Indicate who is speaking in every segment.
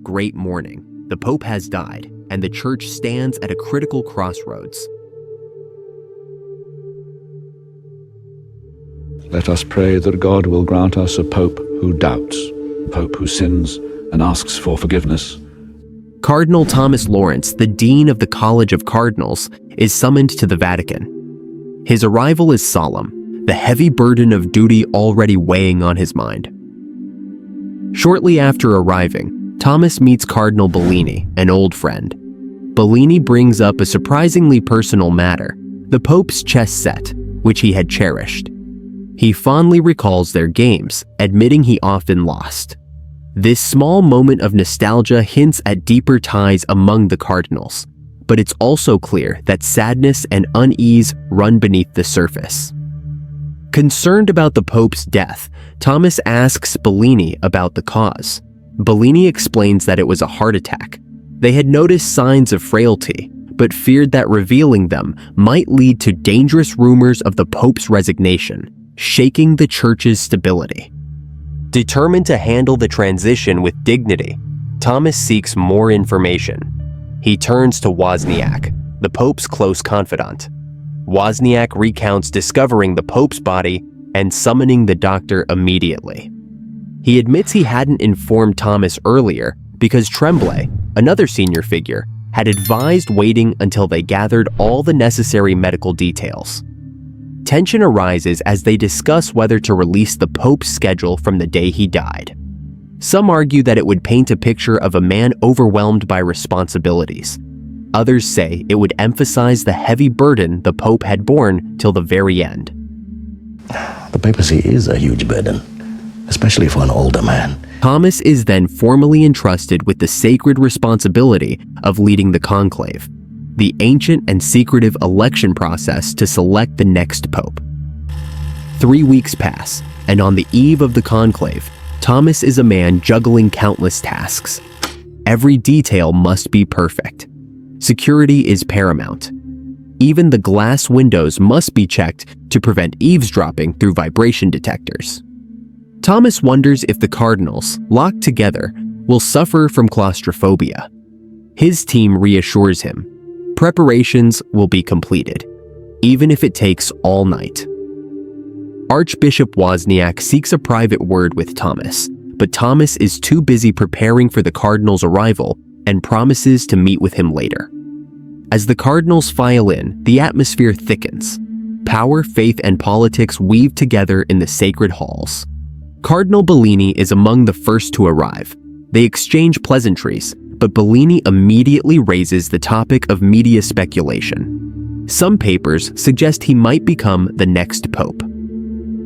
Speaker 1: Great morning. The Pope has died, and the Church stands at a critical crossroads.
Speaker 2: Let us pray that God will grant us a Pope who doubts, a Pope who sins and asks for forgiveness.
Speaker 1: Cardinal Thomas Lawrence, the Dean of the College of Cardinals, is summoned to the Vatican. His arrival is solemn, the heavy burden of duty already weighing on his mind. Shortly after arriving, Thomas meets Cardinal Bellini, an old friend. Bellini brings up a surprisingly personal matter, the Pope's chess set, which he had cherished. He fondly recalls their games, admitting he often lost. This small moment of nostalgia hints at deeper ties among the cardinals, but it's also clear that sadness and unease run beneath the surface. Concerned about the Pope's death, Thomas asks Bellini about the cause. Bellini explains that it was a heart attack. They had noticed signs of frailty, but feared that revealing them might lead to dangerous rumors of the Pope's resignation, shaking the Church's stability. Determined to handle the transition with dignity, Thomas seeks more information. He turns to Wozniak, the Pope's close confidant. Wozniak recounts discovering the Pope's body and summoning the doctor immediately. He admits he hadn't informed Thomas earlier because Tremblay, another senior figure, had advised waiting until they gathered all the necessary medical details. Tension arises as they discuss whether to release the Pope's schedule from the day he died. Some argue that it would paint a picture of a man overwhelmed by responsibilities. Others say it would emphasize the heavy burden the Pope had borne till the very end.
Speaker 3: The papacy is a huge burden, especially for an older man.
Speaker 1: Thomas is then formally entrusted with the sacred responsibility of leading the conclave, the ancient and secretive election process to select the next pope. 3 weeks pass, and on the eve of the conclave, Thomas is a man juggling countless tasks. Every detail must be perfect. Security is paramount. Even the glass windows must be checked to prevent eavesdropping through vibration detectors. Thomas wonders if the cardinals, locked together, will suffer from claustrophobia. His team reassures him. Preparations will be completed, even if it takes all night. Archbishop Wozniak seeks a private word with Thomas, but Thomas is too busy preparing for the cardinal's arrival and promises to meet with him later. As the cardinals file in, the atmosphere thickens. Power, faith, and politics weave together in the sacred halls. Cardinal Bellini is among the first to arrive. They exchange pleasantries, but Bellini immediately raises the topic of media speculation. Some papers suggest he might become the next pope.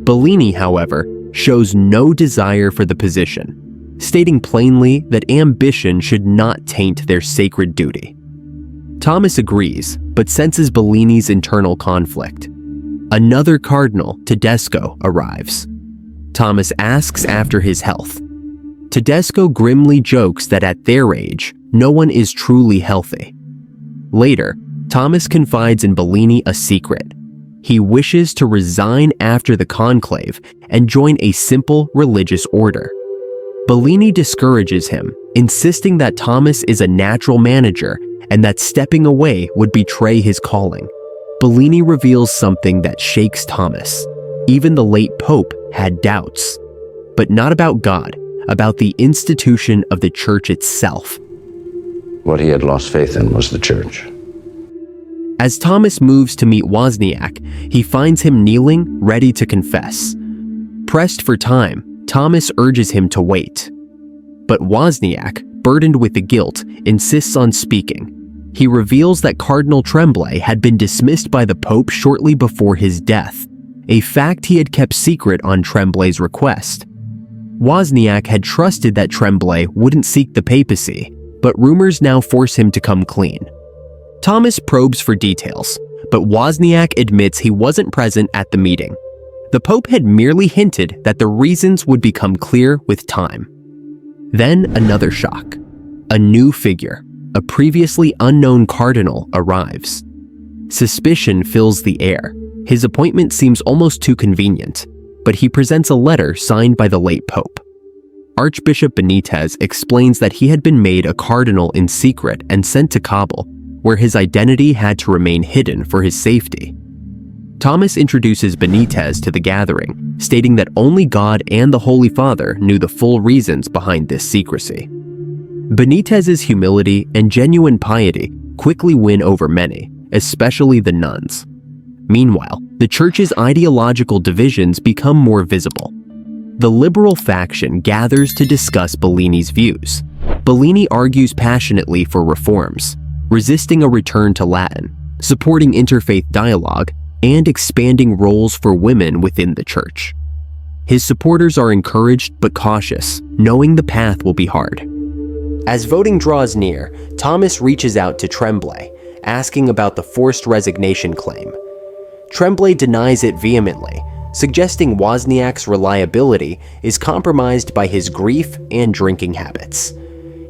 Speaker 1: Bellini, however, shows no desire for the position, stating plainly that ambition should not taint their sacred duty. Thomas agrees, but senses Bellini's internal conflict. Another cardinal, Tedesco, arrives. Thomas asks after his health. Tedesco grimly jokes that at their age, no one is truly healthy. Later, Thomas confides in Bellini a secret. He wishes to resign after the conclave and join a simple religious order. Bellini discourages him, insisting that Thomas is a natural manager and that stepping away would betray his calling. Bellini reveals something that shakes Thomas. Even the late Pope had doubts, but not about God, about the institution of the Church itself.
Speaker 4: What he had lost faith in was the Church.
Speaker 1: As Thomas moves to meet Wozniak, he finds him kneeling, ready to confess. Pressed for time, Thomas urges him to wait. But Wozniak, burdened with the guilt, insists on speaking. He reveals that Cardinal Tremblay had been dismissed by the Pope shortly before his death, a fact he had kept secret on Tremblay's request. Wozniak had trusted that Tremblay wouldn't seek the papacy, but rumors now force him to come clean. Thomas probes for details, but Wozniak admits he wasn't present at the meeting. The Pope had merely hinted that the reasons would become clear with time. Then another shock. A new figure, a previously unknown cardinal, arrives. Suspicion fills the air. His appointment seems almost too convenient, but he presents a letter signed by the late Pope. Archbishop Benitez explains that he had been made a cardinal in secret and sent to Kabul, where his identity had to remain hidden for his safety. Thomas introduces Benitez to the gathering, stating that only God and the Holy Father knew the full reasons behind this secrecy. Benitez's humility and genuine piety quickly win over many, especially the nuns. Meanwhile, the church's ideological divisions become more visible. The liberal faction gathers to discuss Bellini's views. Bellini argues passionately for reforms, resisting a return to Latin, supporting interfaith dialogue, and expanding roles for women within the church. His supporters are encouraged but cautious, knowing the path will be hard. As voting draws near, Thomas reaches out to Tremblay, asking about the forced resignation claim. Tremblay denies it vehemently, suggesting Wozniak's reliability is compromised by his grief and drinking habits.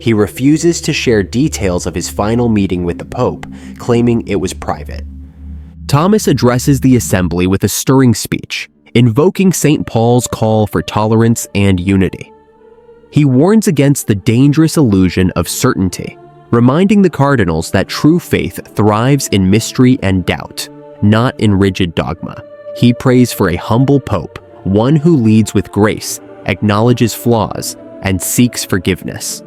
Speaker 1: He refuses to share details of his final meeting with the Pope, claiming it was private. Thomas addresses the assembly with a stirring speech, invoking St. Paul's call for tolerance and unity. He warns against the dangerous illusion of certainty, reminding the cardinals that true faith thrives in mystery and doubt, not in rigid dogma. He prays for a humble pope, one who leads with grace, acknowledges flaws, and seeks forgiveness.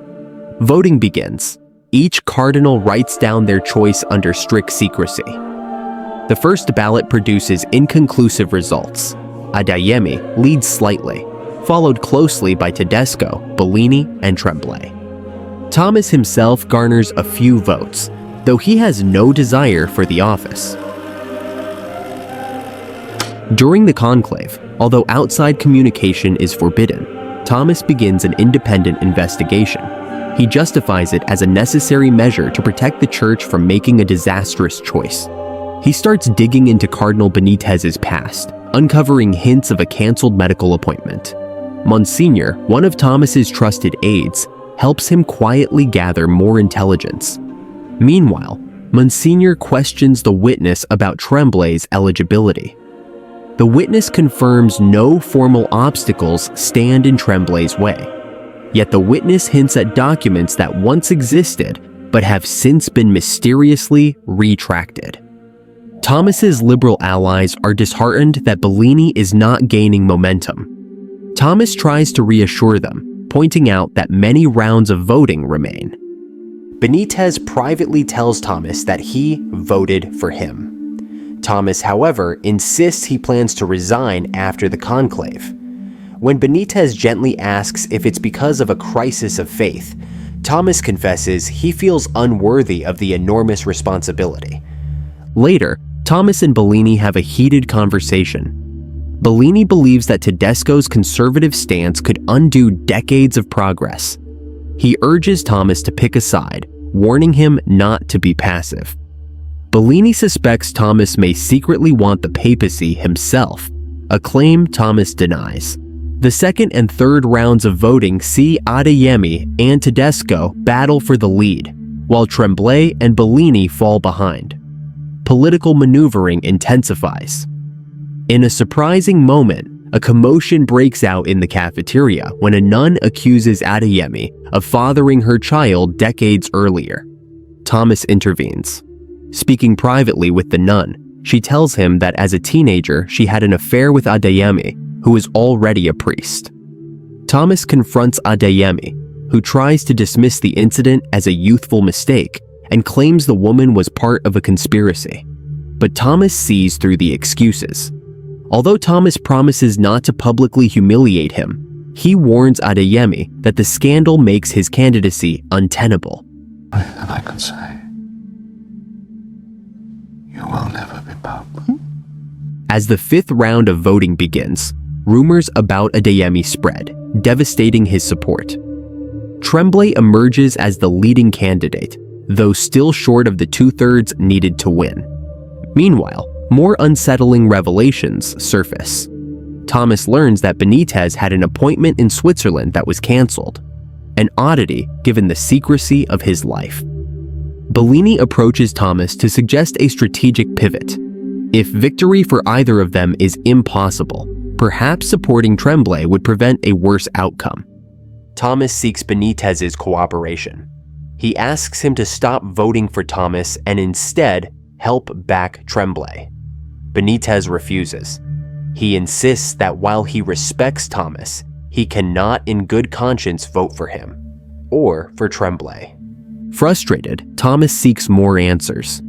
Speaker 1: Voting begins. Each cardinal writes down their choice under strict secrecy. The first ballot produces inconclusive results. Adeyemi leads slightly, followed closely by Tedesco, Bellini, and Tremblay. Thomas himself garners a few votes, though he has no desire for the office. During the conclave, although outside communication is forbidden, Thomas begins an independent investigation. He justifies it as a necessary measure to protect the church from making a disastrous choice. He starts digging into Cardinal Benitez's past, uncovering hints of a canceled medical appointment. Monsignor, one of Thomas's trusted aides, helps him quietly gather more intelligence. Meanwhile, Monsignor questions the witness about Tremblay's eligibility. The witness confirms no formal obstacles stand in Tremblay's way. Yet the witness hints at documents that once existed but have since been mysteriously retracted. Thomas's liberal allies are disheartened that Bellini is not gaining momentum. Thomas tries to reassure them, pointing out that many rounds of voting remain. Benitez privately tells Thomas that he voted for him. Thomas, however, insists he plans to resign after the conclave. When Benitez gently asks if it's because of a crisis of faith, Thomas confesses he feels unworthy of the enormous responsibility. Later, Thomas and Bellini have a heated conversation. Bellini believes that Tedesco's conservative stance could undo decades of progress. He urges Thomas to pick a side, warning him not to be passive. Bellini suspects Thomas may secretly want the papacy himself, a claim Thomas denies. The second and third rounds of voting see Adeyemi and Tedesco battle for the lead, while Tremblay and Bellini fall behind. Political maneuvering intensifies. In a surprising moment, a commotion breaks out in the cafeteria when a nun accuses Adeyemi of fathering her child decades earlier. Thomas intervenes. Speaking privately with the nun, she tells him that as a teenager she had an affair with Adeyemi, who is already a priest. Thomas confronts Adeyemi, who tries to dismiss the incident as a youthful mistake and claims the woman was part of a conspiracy. But Thomas sees through the excuses. Although Thomas promises not to publicly humiliate him, he warns Adeyemi that the scandal makes his candidacy untenable.
Speaker 5: And I can say, you will never be Pope.
Speaker 1: As the fifth round of voting begins, rumors about Adeyemi spread, devastating his support. Tremblay emerges as the leading candidate, though still short of the two-thirds needed to win. Meanwhile, more unsettling revelations surface. Thomas learns that Benitez had an appointment in Switzerland that was canceled, an oddity given the secrecy of his life. Bellini approaches Thomas to suggest a strategic pivot. If victory for either of them is impossible, perhaps supporting Tremblay would prevent a worse outcome. Thomas seeks Benitez's cooperation. He asks him to stop voting for Thomas and instead help back Tremblay. Benitez refuses. He insists that while he respects Thomas, he cannot in good conscience vote for him, or for Tremblay. Frustrated, Thomas seeks more answers.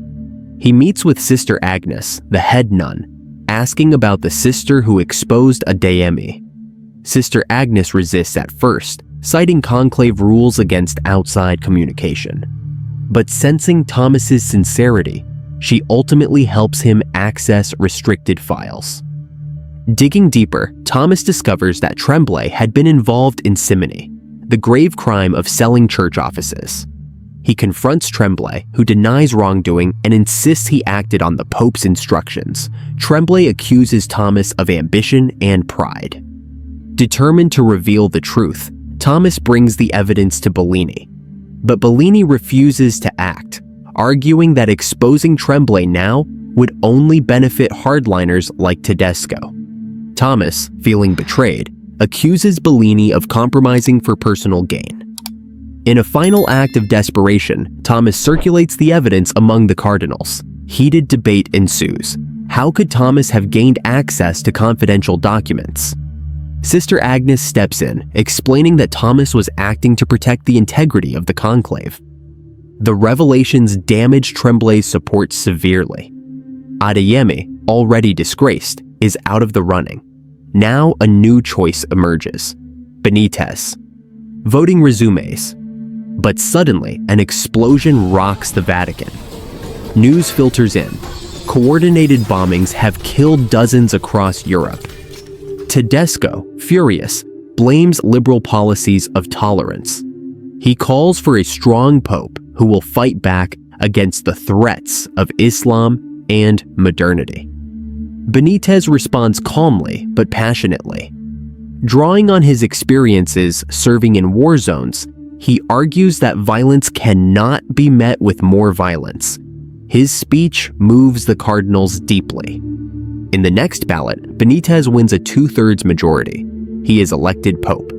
Speaker 1: He meets with Sister Agnes, the head nun, asking about the sister who exposed Adeyemi. Sister Agnes resists at first, citing Conclave rules against outside communication. But sensing Thomas's sincerity, she ultimately helps him access restricted files. Digging deeper, Thomas discovers that Tremblay had been involved in simony, the grave crime of selling church offices. He confronts Tremblay, who denies wrongdoing and insists he acted on the Pope's instructions. Tremblay accuses Thomas of ambition and pride. Determined to reveal the truth, Thomas brings the evidence to Bellini. But Bellini refuses to act, arguing that exposing Tremblay now would only benefit hardliners like Tedesco. Thomas, feeling betrayed, accuses Bellini of compromising for personal gain. In a final act of desperation, Thomas circulates the evidence among the cardinals. Heated debate ensues. How could Thomas have gained access to confidential documents? Sister Agnes steps in, explaining that Thomas was acting to protect the integrity of the conclave. The revelations damage Tremblay's support severely. Adeyemi, already disgraced, is out of the running. Now a new choice emerges: Benitez. Voting resumes. But suddenly, an explosion rocks the Vatican. News filters in. Coordinated bombings have killed dozens across Europe. Tedesco, furious, blames liberal policies of tolerance. He calls for a strong pope who will fight back against the threats of Islam and modernity. Benitez responds calmly but passionately. Drawing on his experiences serving in war zones, he argues that violence cannot be met with more violence. His speech moves the cardinals deeply. In the next ballot, Benitez wins a 2/3 majority. He is elected pope.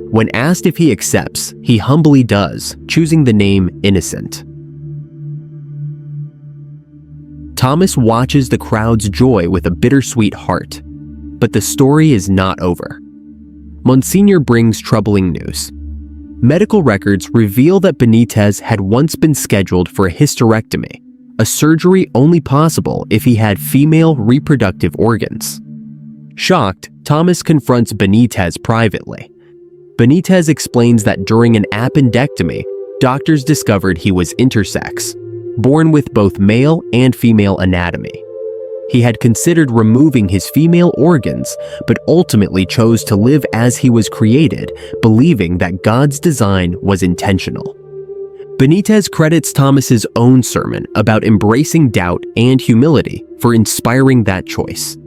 Speaker 1: When asked if he accepts, he humbly does, choosing the name Innocent. Thomas watches the crowd's joy with a bittersweet heart. But the story is not over. Monsignor brings troubling news. Medical records reveal that Benitez had once been scheduled for a hysterectomy, a surgery only possible if he had female reproductive organs. Shocked, Thomas confronts Benitez privately. Benitez explains that during an appendectomy, doctors discovered he was intersex, born with both male and female anatomy. He had considered removing his female organs, but ultimately chose to live as he was created, believing that God's design was intentional. Benitez credits Thomas's own sermon about embracing doubt and humility for inspiring that choice.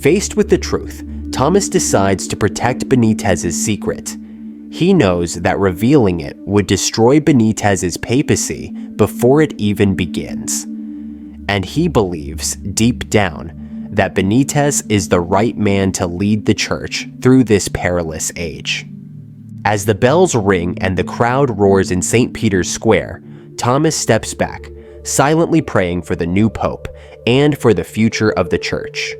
Speaker 1: Faced with the truth, Thomas decides to protect Benitez's secret. He knows that revealing it would destroy Benitez's papacy before it even begins. And he believes, deep down, that Benitez is the right man to lead the church through this perilous age. As the bells ring and the crowd roars in St. Peter's Square, Thomas steps back, silently praying for the new pope and for the future of the church.